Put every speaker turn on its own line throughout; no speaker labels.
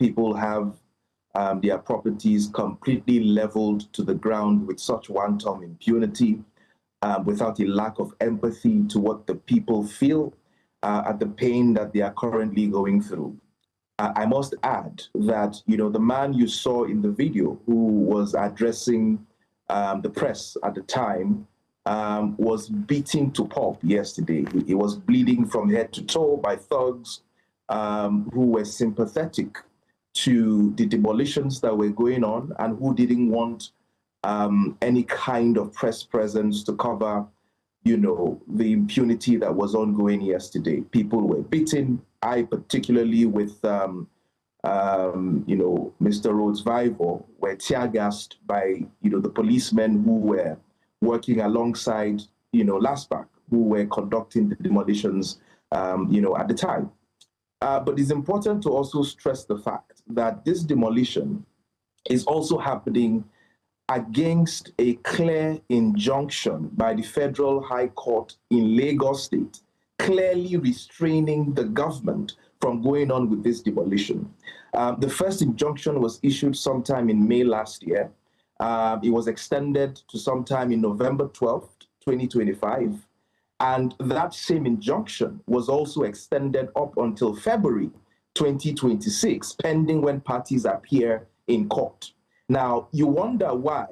people have their properties completely leveled to the ground with such wanton impunity, without a lack of empathy to what the people feel at the pain that they are currently going through. I must add that, the man you saw in the video who was addressing the press at the time was beaten to pulp yesterday. He was bleeding from head to toe by thugs who were sympathetic to the demolitions that were going on and who didn't want any kind of press presence to cover, the impunity that was ongoing yesterday. People were beaten. I particularly with, Mr. Rhodes Vival were tear gassed by, the policemen who were working alongside, LASPAC, who were conducting the demolitions, at the time. But it's important to also stress the fact that this demolition is also happening against a clear injunction by the Federal High Court in Lagos State, clearly restraining the government from going on with this demolition. The first injunction was issued sometime in May last year. It was extended to sometime in November 12th, 2025. And that same injunction was also extended up until February 2026, pending when parties appear in court. Now, you wonder why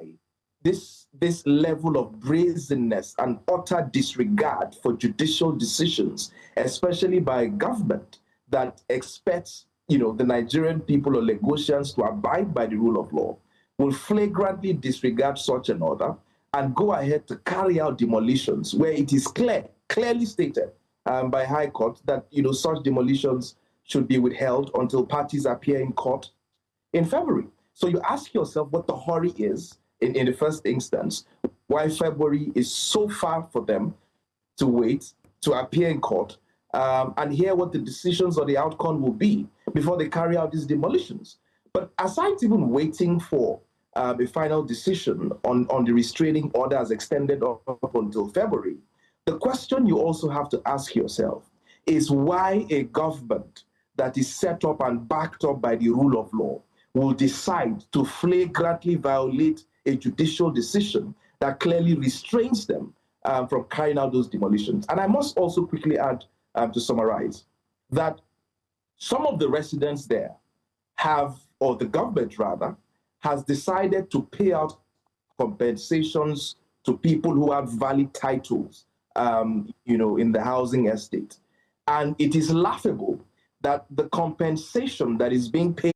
this level of brazenness and utter disregard for judicial decisions, especially by government that expects, the Nigerian people or Lagosians to abide by the rule of law, will flagrantly disregard such an order and go ahead to carry out demolitions where it is clearly stated by High Court that, such demolitions should be withheld until parties appear in court in February. So you ask yourself what the hurry is in the first instance, why February is so far for them to wait to appear in court and hear what the decisions or the outcome will be before they carry out these demolitions. But aside even waiting for a final decision on the restraining order as extended up until February, the question you also have to ask yourself is why a government that is set up and backed up by the rule of law will decide to flagrantly violate a judicial decision that clearly restrains them from carrying out those demolitions. And I must also quickly add, to summarize, that some of the residents there have, or the government rather, has decided to pay out compensations to people who have valid titles, in the housing estate. And it is laughable that the compensation that is being paid